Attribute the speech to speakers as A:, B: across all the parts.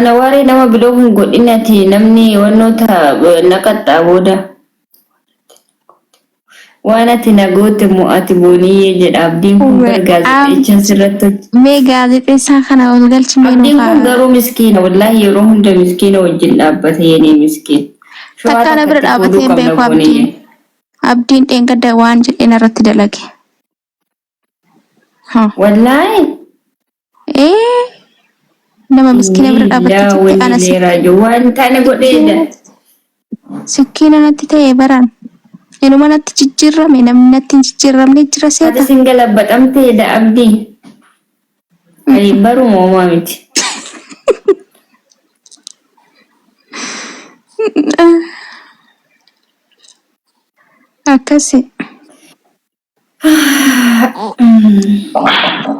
A: أنا واري نما بلوغن قد إنتي نمني ونوتا نقط أبودا وانا تناقوت مؤاتبوني جد أبدين كون برغازت إيشان سرطة
B: ميغا دي بيسا خانا والغالش
A: أبدين كون
B: مينو
A: غرو مسكينة والله يروهم دا مسكينة وجل أبتيني مسكين شو
B: تكانا برد
A: هذا كتفودو
B: أبتين
A: كم
B: بيكو
A: نبوني
B: abdiin dheengadda waan jedheen irratti dalage.
A: والله
B: Nama miskiina bira dhaabattee
A: لا
B: jirti
A: وني
B: ana
A: ليرا جوان تاني قد
B: sikkiina natti ta'e baran. Inuma natti jijjiirrame namni natti hin jijjiirramne jira
A: هذا
B: seeta.
A: سنجل أبتمتي دا أبدي أي برو مومامتي
B: Akkasi.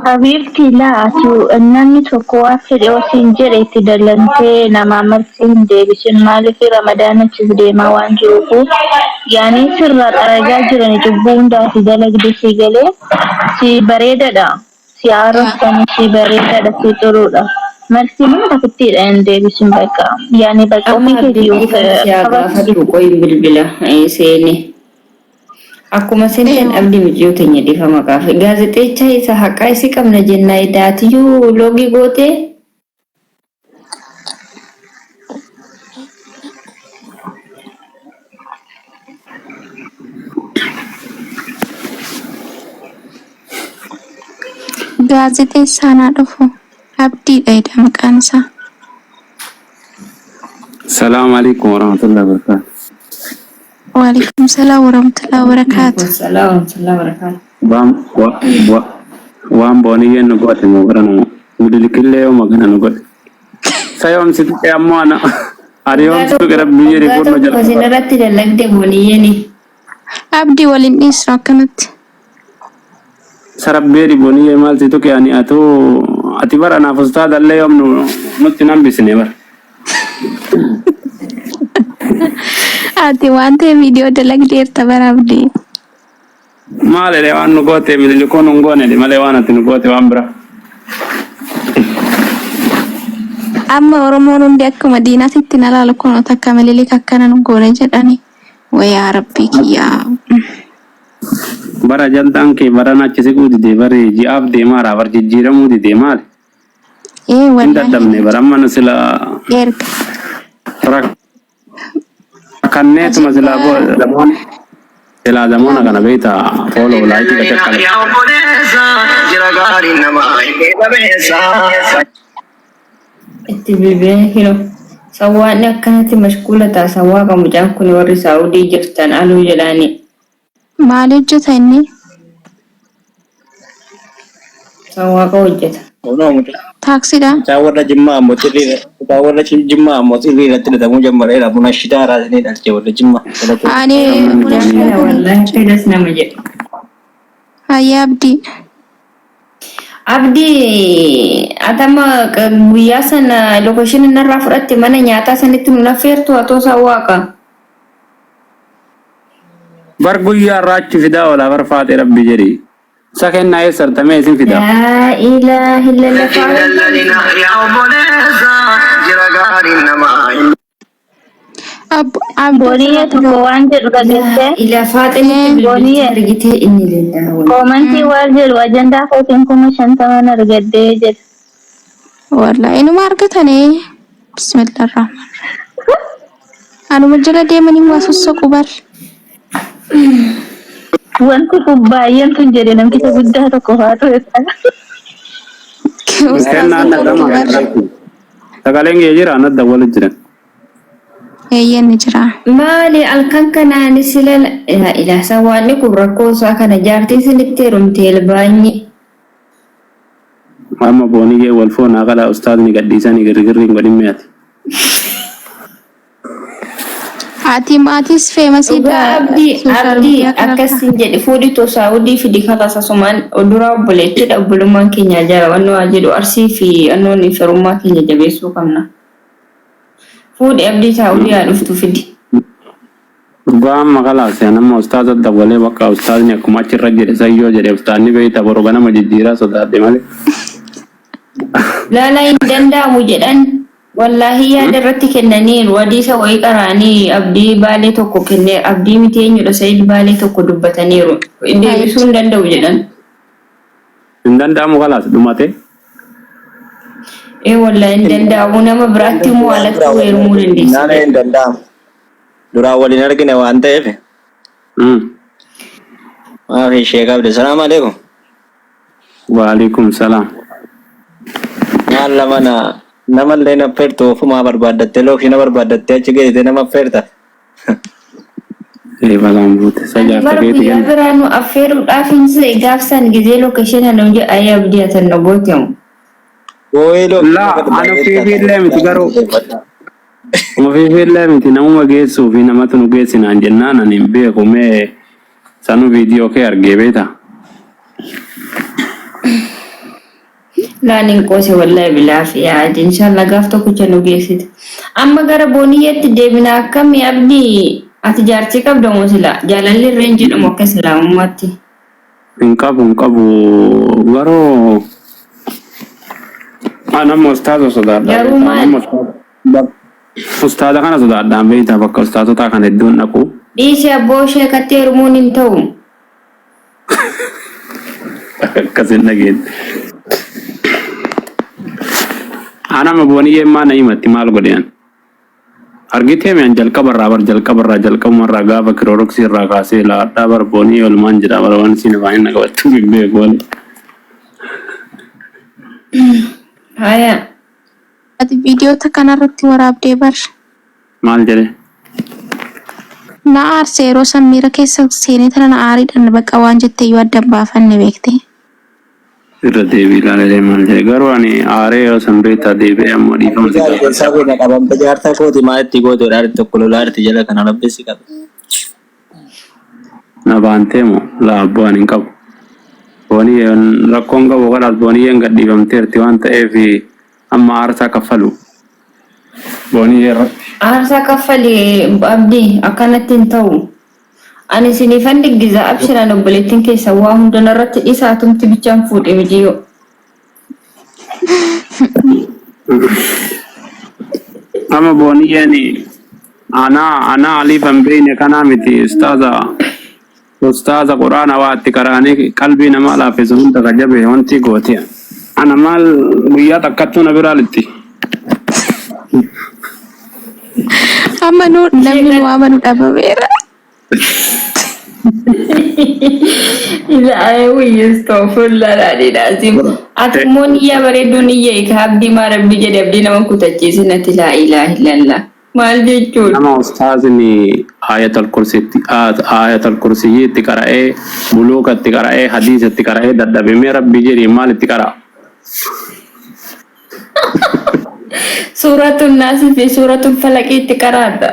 C: حبيبتي لا تو أنني تقوى في الأوسين جريت دلنتي نما مرسين دي بشن مالي في رمضان تزدي ما وانجوكو يعني سر الرجاء جرني تبون دا في دلق دي سيجلي سي بريدة دا سي عرف تاني سي بريدة دا سي طرودة مرسي من تفتير عندي بشن بكا يعني بكا
A: أما
C: أوفي كيف
A: أبدي كان سياقا فتو قوي بالبلا أي سيني Akkuma senten abdi mijjoo teenya dhifama qaafe gaazexeecha isa haqaa isi qabna jennaa idaatiyyuu loogii goote
B: Gaazexeessaan haa dhufu. Abdiidha jedha maqaan isaa.
D: السلام عليكم ورحمة الله وبركاته.
B: Waalaikum salaam warahmatullahi wabarakatuh.
A: salaam barakaatu.
D: Waan booniyeen nu godhe nu godhanu guddilikillee yoo magana nu godhe. Sayoom sitti ammoo ana ariyoom sitti gara biyya riifuun nu jala.
A: Gosin irratti dallagde booniyyeeni.
B: Abdii waliin dhiisnu akkanatti.
D: Sarabbeeri booniyyee maal si tuqe ani ati bara naaf ustaadallee yoom nutti nambisne bara.
B: Ati waan ta'e viidiyoo dalagdeerta bara abdii.
D: Maale waan nu goote mililikoon nu goone malee waan ati nu goote waan bira.
B: Amma Oromoon hundi akkuma diinaatitti na laalu kun takka mililika akkana nu goone jedhani. Wayaa rabbii kiyyaa.
D: Bara jantaan kee bara nachisi guudide bare ji'aaf deemaara bar jijjiiramuu dide maali? Hin daddabne bara amma sila
B: erga.
D: Kanneetuma sila zamoon sila zamoona kana beekta fooloo laayiti gad
A: Itti bibeen hiro sawwaanni akkanatti mashkuula taasisan waaqa mucaan kun warri saawudii jirtan aluu jedhaani.
B: Maal hojjeta inni?
A: Sawwaaqa hojjeta.
B: Taaksiidha.
E: Warra Jimmaa mootii irratti hidhatamuu jalqabeera buna shitaa raasanii dhalchee warra Jimmaa.
B: Ani
A: Wallahi fedhas nama jedhu.
B: Hayyaa abdii.
A: Abdii atama guyyaa sana lookeshinii narraa fudhatte mana nyaataa sanitti nu affeertu atoo sawwaaqa.
D: bar guyyaa raachi fidaa oolaa bar faate rabbi jedhi. Sakenna eessartamee isin fida.
A: Laa ilaaha
C: Boniyya tokko waan jedhu dhageesse.
A: ila faaxee
C: Boniyya.
A: argitee inni leelaa.
C: Komantii waan jedhu ajandaa kootiin 50,000 argadhee jedha.
B: Wallahi inuma argatanii. Bismillahirrahmanirrahim. Anuma jala deemanii waa sossooqu bar.
C: Wanti kun baay'een tun jedhe namticha guddaa tokko haa ta'e.
D: Sagaleen kee jira nadda walitti jiran.
B: Eeyyeen ni jira.
A: Maali alkan kanaan sila ila sawaanni kun rakkoo isaa kana jaartii sinitti heerumtee elbaanyi.
D: Amma booniyyee wal foonaa qalaa ustaadni gadhiisanii girgirriin godhin mi'aati.
B: Ati maatis feemasiidha.
A: Abdii akkasiin jedhe fuudhi tosaawudii fidi kalasa sumaan oduraa obboleettidha obbolummaan keenya jara wannoo haa jedhu arsii fi annoon firummaa keenya jabeessuu qabna. Fuudhi abdii saawudii haa dhuftu fidi.
D: Gurbaan maqalaa seenama ustaaza dabalee bakka ustaazni akkuma achirra jedhe sayyoo jedhe ustaanni beeyta boru ganama jijjiiraa sodaadhe malee.
A: Laalaa hin danda'amu jedhan والله يا درتي كنانين ودي سوي قراني أبدي بالي توكو كني أبدي 200 يورو سيد بالي توكو دبتانيرو إدي بسون دندو جدًا
D: إن دندامو خلاص دمته
A: إيه والله إن دندامو نما براتي مو على توير مو لنديس
E: Nana in dandam. Dura wali nargine wa anta efe. Maafi Sheikh Abdi. Assalamu alaikum.
D: وعليكم السلام
E: Maalla mana namallee na fertu ofuma barbaaddatte lookii na barbaaddatte achi geessite nama ferta.
D: إيه بلام بوت سجى
A: مرة
D: فكيتي
A: يا برانو أفيرو أفين زي جافسان جزيلو كشنا نوجي أيا بدية النبوتيوم
E: Woyilo.
D: لا أنا في اللي متجرو وفي اللي متنا وما جيسو في نما تنو جيسنا عن جنانا نبيه كومي سانو فيديو كير جيبيتا
A: لا ننقوسي والله بالعافية عاد إن شاء الله قافتو كتشنو جيسيت أما قربونية تجيبنا كم يا أبدي أتجارتي كم دوموسلا جالالي الرنج الموكسلا أمتي
D: انقبو غرو أنا مستعد صدار
A: يا رومان
D: أستاذ كان صدار دام بيتا بك أستاذ تا كان الدون نكو
A: ديشا بوشة كتير مون انتوم
D: كسر نجين أنا مبوني ما نيمتي مال قديان أرجيتهم عن جلك برا مرة جافا كروكسي راكاسي لا تابر بوني والمانجرا وروان سينفاين نقول تبي بيقول
A: هيا
B: ati video takana irratti waraabdee bar
D: مال جري
B: na aarse yeroo sammiira keessa seenee tana na aariidhaan baqa waan jette yoo adda baafanne beekte
D: irratti biilalee maal jee garuu ani aaree yoo sanbeeta deebi'ee ammoo dhiifama si gaafata.
E: Sabi na qabamte jaarta kooti maalitti goote dhaarte tokko lolaarte jala kana labbisi qabe.
D: Na baantee moo laabboo ani hin qabu. Boonii rakkoon qabu kanaas booniyyeen gadhiifamteerti waan ta'eef amma aarsaa kaffalu. Boonii irratti.
A: aarsaa kaffalee abdii akkanatti hin ta'u ani sinifan digdiza abshiraan obboleettiin keessa waa hundana irratti dhisaatumti bichaan fuudhe viidiyoo
D: Ama booniyyeen ana aliifan beeyne kanaa miti ustaaza quraana waa itti qaraanii qalbii namaa laaffisu hunda ka jabe wanti goote ana maal guyyaa takkattuu na biraa litti.
B: amma nu namni nu amanu dhabameera
A: ila ayuu astaghfirullah alazim atmoon ya bareeduun iyya ka abdi ma rabbi jedhe abdi nama kutachiisinati la ilaha illallah maal jechuun
D: nama ustaazni ayatul kursiyyii itti qara'ee buluuka itti qara'ee hadiisa itti qara'ee dadhabe mee rabbi jedhi maal itti qara'a.
A: Suratul Nas fi suratul Falaq itti qaraadha.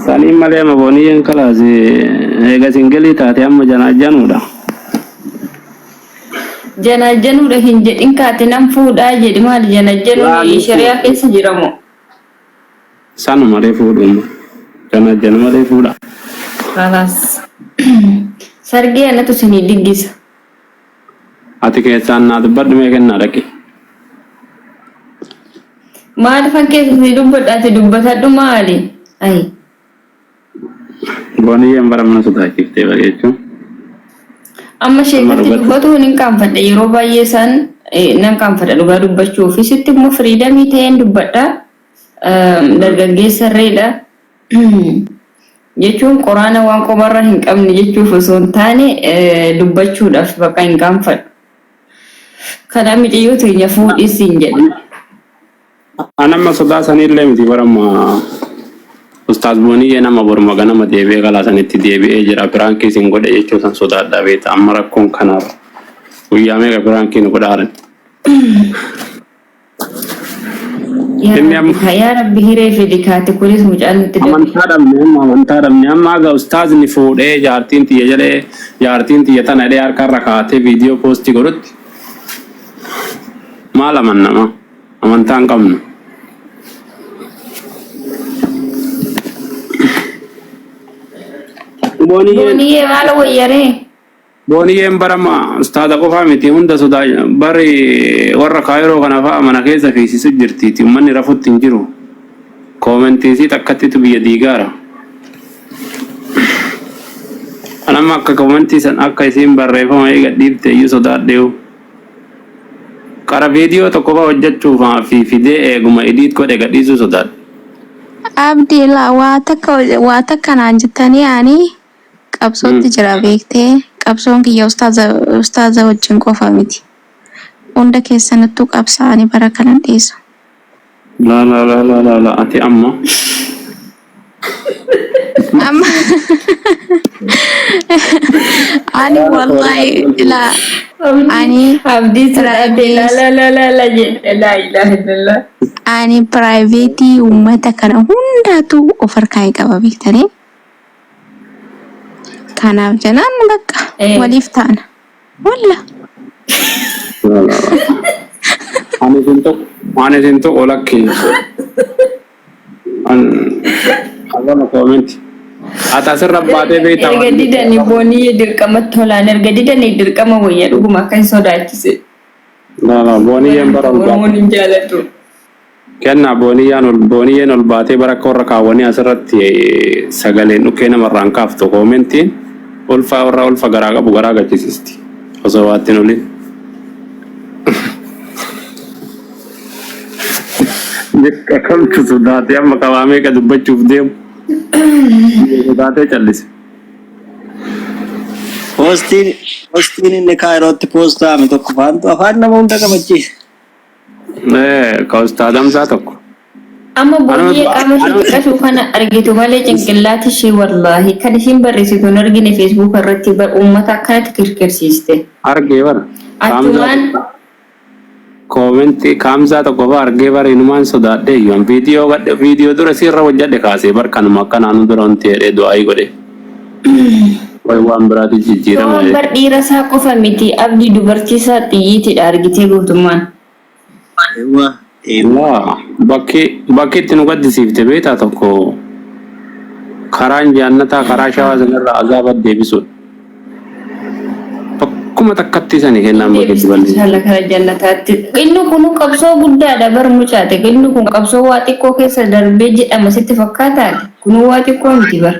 D: Sanii malee mabooniyyeen kalaas eega singalii taate amma janaajanuudha.
A: Janaajanuudha hin jedhin kaate nam fuudhaa jedhi maal janaajanuun shariyaa keessa jiramoo.
D: Sanu malee fuudhuma janaajanu malee fuudha.
A: Kalaas sargee anatu sinii diggisa.
D: Ati keessaan naa dubbadhu mee kennaa dhaqe.
A: Maal fakkeessanii dubbadhaati dubbatadhu maali? Ayi.
D: Booniyyeen bara mana sodaachiftee bareechuun.
A: Amma sheekatti dubbatu hin qaanfadhe yeroo baay'ee isaan nan qaanfadha dhugaa dubbachuu fi sitti immoo firiidamii ta'een dubbadha dargaggeessarreedha jechuun quraana waan qomarra hin qabne jechuuf osoo hin taane dubbachuudhaaf bakka hin qaanfadhu. Kana miidiyyoo teenya fuudhis hin jedhu.
D: Anamma sodaa sanillee miti baramma ustaaz booniyyee nama borma ganama deebi'ee kalaa sanitti deebi'ee jira biraankii sin godhe jechuu san sodaadhaa beeta amma rakkoon kanaaf guyyaa meeqa biraankii nu godhaaran.
A: Yaa rabbi hiree fi dikaate kunis mucaan nutti
D: amantaa dhabne amma aga ustaazni fuudhee jaartiin tiyya jedhee jaartiin tiyya tana jedhee harkarra kaatee viidiyoo poostii godhutti maal amannama amantaa hin qabnu.
A: Booniyyee maal wayyaree?
D: booniyeen barama ustaada qofaa miti hunda sodaa bari warra kaayiroo kana fa'a mana keessa fiisisu jirtiiti ummanni rafutti hin jiru koomentiisii takkattitu biyya diigaara anamma akka koomentii san akka isiin barreeffama eega dhiibte iyyuu sodaadheewu qara viidiyoo tokko fa'a hojjechuuf fi fidee eeguma idiit godhe gadhiisuu sodaadhe
B: Abdii laa waa takka naan jettanii ani qabsootti jira beektee qabsoon kiyya ustaaza wajjin qofa miti. Hunda keessanittuu qabsaa'anii bara kanan dhiisu.
D: La ati amma
B: ani wallahi la ani
A: abdii sirade la jedhe la ilaha illallah.
B: Ani private ummata kana hundatu of harkaa qaba beektanii. Kanaaf janaan bakka waliif taana. Walla.
D: Ani sinto olakki. Alla comment. Ata sirra baatee beektaa.
A: Erga didanii boonii dirqama tolaan erga didanii dirqama wayya dhuguma akka hin sodaachise.
D: La booniyeen bara
A: Oromoon hin jaalatu.
D: Kenna booniyeen ol baatee bara akka warra kaawwanii asirratti sagaleen dhukkee namarraan kaaftu koomentiin ulfa garaa qabu garaa gachisiisti osoo waattiin olin. Akkamtu sodaatee amma qabaamee ka dubbachuuf deemu sodaatee callise.
E: Postiin inni kaayirootti poostaame tokko faantu afaan nama hunda qabachiise.
D: Ka ustaadamsaa tokko.
A: Amma boonii qaama xiqqashuu kana argitu malee cinqillaati ishee wallaahi kan ishiin barreessitu hin argine Facebook irratti uummata akkanatti kirkirsiiste.
D: Argee bara.
A: Achumaan
D: Koomenti kaamsaa tokko fa'aa argee bara inumaan sodaadhee iyyuu viidiyoo dura sirra hojjadhe kaasee barkanuma akka naannoo dura wanti jedhee du'aayii godhe. Waan biraatti jijjiirama.
A: bar dhiira isaa qofa miti abdii dubartii isaa xiyyiitidha argitee guutummaan.
D: Bakki itti nu gaddisiifte beektaa tokko karaan jaannataa karaa shawaa sanarraa azaaba deebisuudha. Bakkuma takkatti sanii kennaan bakkeetti balleessu.
A: Haala kara jannataatti. Inni kun qabsoo guddaadha bar mucaate. Inni kun qabsoo waa xiqqoo keessa darbee jedhama sitti fakkaataadha. Kun waa xiqqoo miti bar.